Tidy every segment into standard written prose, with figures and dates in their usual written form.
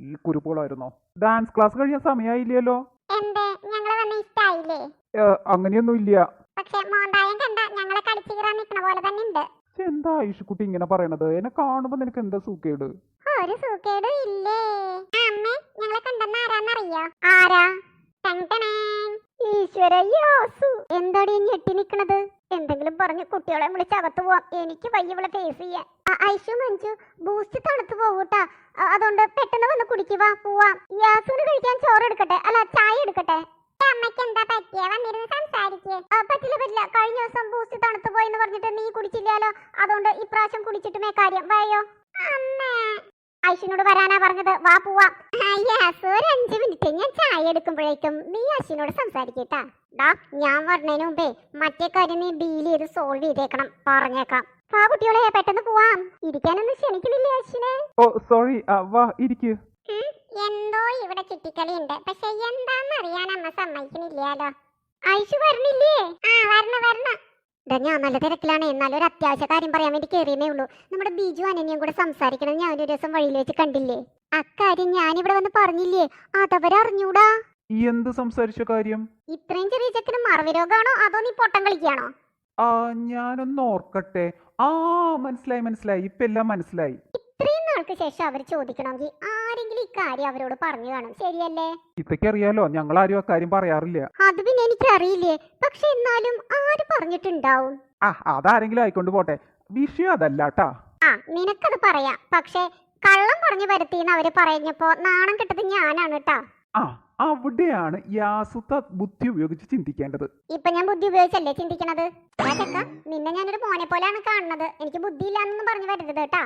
ഈ കുരുപ്പുകളായിരുന്നോ? Dance class കഴിയാൻ സമയമായില്ലല്ലോ. എന്തേ ഞങ്ങളെ വന്ന് ഇഷ്ടായില്ലേ? അങ്ങനെയൊന്നും ഇല്ല. പക്ഷെ മോന്തായം കണ്ട ഞങ്ങളെ കടിച്ചു കീറാൻ നിൽക്കണ പോലെ തന്നെ ഉണ്ട്. എന്താ ആയിഷുക്കുട്ടി ഇങ്ങനെ പറയണത്? എന്നെ കാണുമ്പോ നിനക്ക് എന്താ സൂക്കേട്? ഒരു സൂക്കേടും ഇല്ലേ? അമ്മേ ഞങ്ങളെ കണ്ടെന്ന് ആരാന്നറിയോ? ആരാ? ഈശ്വരയ്യാസു എന്താടി ഞെട്ടി നിക്കണത്? എന്തെങ്കിലും പറഞ്ഞ് കുട്ടികളെ വിളിച്ച് അകത്ത് പോവാം. എനിക്ക് വയ്യ ഇവിടെ ഫേസ് ചെയ്യാൻ. ഐഷു മഞ്ജു ബൂസ്റ്റ് തണുത്ത് പോകൂട്ടാ, അതുകൊണ്ട് പെട്ടെന്ന് വന്ന് കുടിക്കുവാ. പോവാം. യാസുവിന് കഴിക്കാൻ ചോറ് എടുക്കട്ടെ, അല്ല ചായ എടുക്കട്ടെ? അമ്മയ്ക്ക് എന്താ പറ്റിയ? വന്നിരുന്ന് സംസാരിക്കേ. പറ്റില്ല. കഴിഞ്ഞ ദിവസം ബൂസ്റ്റ് തണുത്ത് പോയെന്ന് പറഞ്ഞിട്ട് നീ കുടിച്ചില്ലാലോ, അതുകൊണ്ട് ഇപ്രാവശ്യം കുടിച്ചിട്ടുമേ കാര്യം. വായോ അമ്മേ. ഐഷിനോട് വരാനാ പറഞ്ഞത്. വാ പോവാം. യാസു ഒരു 5 മിനിറ്റ് ഞാൻ ചായ എടുക്കുമ്പോഴേക്കും നീ ഐഷിനോട് സംസാരിക്കേട്ടാ. ഞാൻ പറഞ്ഞതിന് മുമ്പേ മറ്റേ കാര്യം നീ ഡീൽ ചെയ്ത് സോൾവ് ചെയ്തേക്കണം. പറഞ്ഞേക്കാം. വാ കുട്ടികളെ പെട്ടെന്ന് പോവാം. ഇരിക്കാനൊന്നും ക്ഷണിക്കുന്നില്ലേ ഐഷിനെ? ഓ സോറി, വാ ഇരിക്കൂ. എന്തോ ഇവിടെ ചുറ്റിക്കളി ഉണ്ട്, പക്ഷെ എന്താന്ന് അറിയാൻ അമ്മ സമ്മതിക്കണില്ലാലോ. ഐഷു വരണില്ലേ? വരണം. ഞാൻ നല്ല തിരക്കിലാണ്. എന്നാലും ഒരു അത്യാവശ്യ കാര്യം പറയാൻ വേണ്ടി കയറിയേ ഉള്ളൂ. നമ്മുടെ ബിജു അനന്യയും കൂടെ സംസാരിക്കണം. ഞാൻ ഒരു ദിവസം വഴിയിൽ വെച്ച് കണ്ടില്ലേ? അക്കാര്യം ഞാനിവിടെ വന്ന് പറഞ്ഞില്ലേ, അതവരറിഞ്ഞൂടാ. എന്ത് സംസാരിച്ച കാര്യം? ഇത്രയും ചെറിയ ചെക്കന് മറവി രോഗാണോ അതോ നീ പൊട്ടം കളിക്കാണോ? ഞാനൊന്ന് ഓർക്കട്ടെ. മനസ്സിലായി. ഇപ്പൊ എല്ലാം മനസ്സിലായി. ഇത്രയും നാൾക്ക് ശേഷം അവർ ചോദിക്കണമെങ്കിൽ ആരെങ്കിലും ഇക്കാര്യം അവരോട് പറഞ്ഞു കാണും. ശരിയല്ലേ? ഇതൊക്കെ അറിയാലോ, ഞങ്ങൾ ആരും ആ കാര്യം പറയാറില്ല. അത് പിന്നെ എനിക്കറിയില്ലേ, പക്ഷെ എന്നാലും ആര് പറഞ്ഞിട്ടുണ്ടാവും? അതാരെങ്കിലും ആയിക്കൊണ്ട് പോട്ടെ, വിഷയം അതല്ലാട്ടാ. നിനക്കത് പറയാം, പക്ഷെ കള്ളം പറഞ്ഞു വരുത്തിന്ന് അവര് പറഞ്ഞപ്പോ നാണം കെട്ടത് ഞാനാണ് കേട്ടാ. അവിടെയാണ് യാസുത്ത ബുദ്ധി ഉപയോഗിച്ച് ചിന്തിക്കേണ്ടത്. ഇപ്പൊ ഞാൻ ബുദ്ധി ഉപയോഗിച്ചല്ലേ ചിന്തിക്കണത്? നിന്നെ ഞാനൊരു മോനെ പോലെയാണ് കാണുന്നത്. എനിക്ക് ബുദ്ധി ഇല്ലാന്നൊന്നും പറഞ്ഞു വരരുത് കേട്ടാ.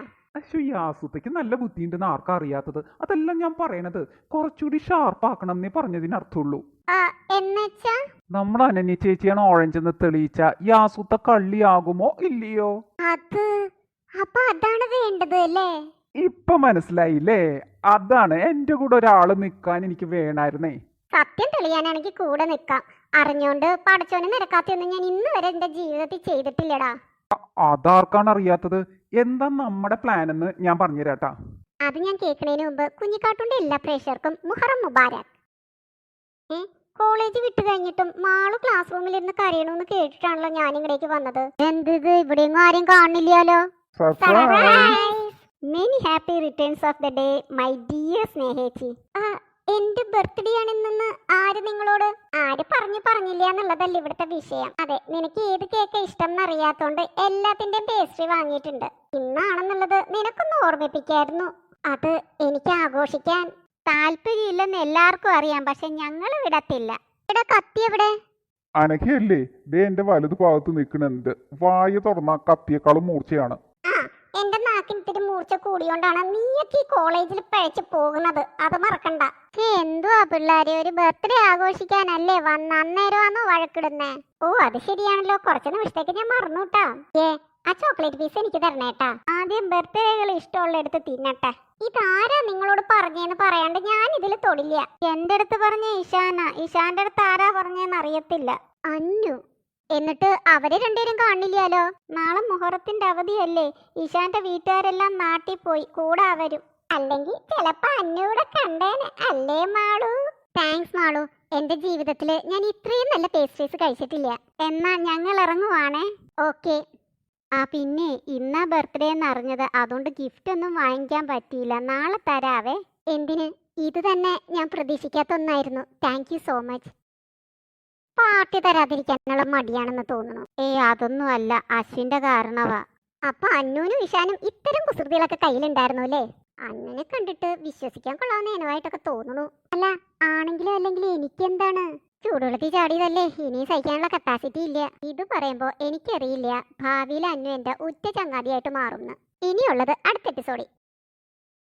യാസുത്തക്ക് നല്ല ബുദ്ധിയുണ്ടെന്ന് ആർക്കാ അറിയാത്തത്? അതല്ല ഞാൻ പറയണത്, കുറച്ചുകൂടി ഷാർപ്പാക്കണം എന്നേ പറഞ്ഞതിനർത്ഥമുള്ളൂ. എന്നുവെച്ചാ നമ്മുടെ അനന്യ ചേച്ചിയാണ് ഓറഞ്ച് എന്ന് തെളിയിച്ച യാസുത്ത കള്ളിയാകുമോ ഇല്ലയോ? അപ്പൊ അതാണ് വേണ്ടത് അല്ലേ? ഇപ്പൊ മനസ്സിലായില്ലേ? അതാണ് എന്റെ കൂടെ ഒരാള് നിക്കാൻ എനിക്ക് വേണായിരുന്നേ. സത്യം തെളിയാനാണെങ്കിൽ കൂടെ നിക്കാം. അറിഞ്ഞോണ്ട് പടച്ചോനെ നിരക്കാത്തൊന്നും ഞാൻ ഇന്ന് വരെ എന്റെ ജീവിതത്തിൽ ചെയ്തിട്ടില്ലടാ. അതാർക്കാണ് അറിയാത്തത്? എന്താ നമ്മുടെ പ്ലാൻ എന്ന് ഞാൻ പറഞ്ഞുതരാട്ടാ. അത് ഞാൻ കേൾക്കണതിന് മുമ്പ് കുഞ്ഞിക്കാട്ടുന്റെ എല്ലാ പ്രേക്ഷകർക്കും മുഹറം മുബാരക്. കോളേജ് വിട്ട് കഴിഞ്ഞിട്ടും മാളു ക്ലാസ് റൂമിൽ ഇരുന്ന് കരയണമെന്ന് കേട്ടിട്ടാണല്ലോ ഞാൻ ഇങ്ങടേക്ക് വന്നത്. എന്ത് ഇവിടെയൊന്നും ആരും കാണില്ലല്ലോ. Many happy returns of the day my dear സ്നേഹേച്ചി. എന്റെ ബർത്ത്ഡേ ആണെന്ന് ആര് നിങ്ങളോട് പറഞ്ഞില്ല എന്നുള്ളതല്ല ഇവിടുത്തെ വിഷയം. അതെ, നിനക്ക് ഏത് കേക്ക് ഇഷ്ടം എന്നറിയാത്തോണ്ട് എല്ലാത്തിന്റെയും പേസ്ട്രി വാങ്ങിയിട്ടുണ്ട്. ഇന്നാണെന്നുള്ളത് നിനക്കൊന്ന് ഓർമ്മിപ്പിക്കായിരുന്നു. അത് എനിക്ക് ആഘോഷിക്കാൻ താല്പര്യമില്ലെന്ന് എല്ലാവർക്കും അറിയാം, പക്ഷെ ഞങ്ങൾ വിടത്തില്ല. ഇവിടെ കത്തി എവിടെ? അനഘയല്ലേ എന്റെ വലതു ഭാഗത്ത് നിൽക്കണുണ്ട്. വായ തുറന്ന കത്തിയേക്കാളും മൂർച്ചയാണ്. എന്റെ നാക്കിന് ഇത്തിരി മൂർച്ച കൂടിയോണ്ടാണ് നീയൊക്കെ ഈ കോളേജിൽ പഴച്ചു പോകുന്നത്. അത് മറക്കണ്ട. എന്തുവാ പിള്ളേരെ, ഒരു ബർത്ത്ഡേ ആഘോഷിക്കാനല്ലേ വന്ന അന്നേരമാണോ വഴക്കിടുന്നേ? അത് ശരിയാണല്ലോ, കുറച്ച് നിമിഷത്തേക്ക് ഞാൻ മറന്നുട്ടാ. ആ ചോക്ലേറ്റ് പീസ് എനിക്ക് തരണേട്ടാ. ആദ്യം ബർത്ത്ഡേകൾ ഇഷ്ടമുള്ള എടുത്ത് തിന്നട്ടെ. ഇതാരാ നിങ്ങളോട് പറഞ്ഞേന്ന് പറയാണ്ട് ഞാൻ ഇതിൽ തൊടില്ല. എന്റെ അടുത്ത് പറഞ്ഞ ഇഷാന്റെ അടുത്ത് ആരാ പറഞ്ഞേന്ന് അറിയത്തില്ല. അന്നു. എന്നിട്ട് അവരെ രണ്ടുപേരും കാണില്ലാലോ. നാളെ മുഹറത്തിന്റെ അവധിയല്ലേ? ഇഷാന്റെ വീട്ടുകാരെല്ലാം നാട്ടിൽ പോയി, കൂടെ അവരും. അല്ലെങ്കിൽ ചിലപ്പോ അന്നൂടെ കണ്ടേനെ അല്ലേ മാളു? താങ്ക്സ് മാളു. എന്റെ ജീവിതത്തില് ഞാൻ ഇത്രയും നല്ല പേസ്ട്രീസ് കഴിച്ചിട്ടില്ല. എന്നാ ഞങ്ങൾ ഇറങ്ങുവാണേ. ഓക്കെ. പിന്നെ ഇന്നാ ബർത്ത്ഡേ എന്ന് അറിഞ്ഞത്, അതുകൊണ്ട് ഗിഫ്റ്റ് ഒന്നും വാങ്ങിക്കാൻ പറ്റിയില്ല. നാളെ തരാവേ. എന്തിന്? ഇത് തന്നെ ഞാൻ പ്രതീക്ഷിക്കാത്ത ഒന്നായിരുന്നു. Thank you so much. Party തരാതിരിക്കാനുള്ള മടിയാണെന്ന് തോന്നുന്നു. അതൊന്നും അല്ല, അശ്വിന്റെ കാരണവാ. അപ്പൊ അന്നൂനും ഇഷാനും ഇത്തരം കുസൃതികളൊക്കെ കയ്യിലുണ്ടായിരുന്നു അല്ലേ? അന്നനെ കണ്ടിട്ട് വിശ്വസിക്കാൻ കൊള്ളാവുന്ന ഇനമായിട്ടൊക്കെ തോന്നുന്നു. അല്ല, ആണെങ്കിലും അല്ലെങ്കിലും എനിക്കെന്താണ്? ചൂടുവെള്ളത്തിൽ ചാടിയതല്ലേ, ഇനി സഹിക്കാനുള്ള കപ്പാസിറ്റി ഇല്ല. ഇത് പറയുമ്പോ എനിക്കറിയില്ല ഭാവിയിൽ അന്നു എന്റെ ഉറ്റ ചങ്ങാതിയായിട്ട് മാറുന്നു. ഇനിയുള്ളത് അടുത്ത എപ്പിസോഡിൽ.